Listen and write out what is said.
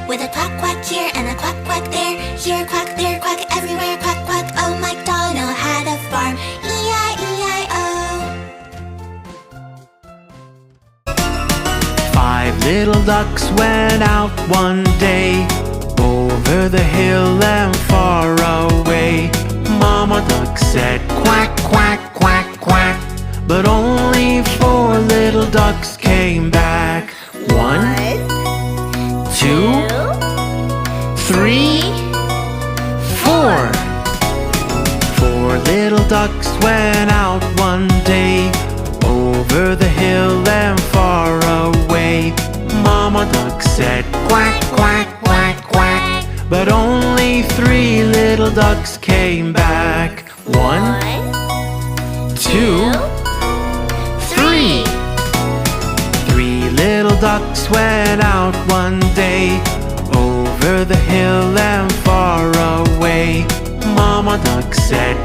With a quack quack here and a quack quack there, here a quack, there a quack, everywhere a quack quack. Oh, MacDonald had a farm, E-I-E-I-O. 5 little ducks went out one day, over the hill and far away. Mama duck said quack, quack, quack, quack, but only 4 little ducks came back. 1, 2, 3, 4. 4 little ducks went out one day, over the hill and far away. Mama duck said quack, quack, quack, quack, but only 3 little ducks came back. 1, 2, 3. 3 little ducks went out one day, over the hill and far away. Mama duck said,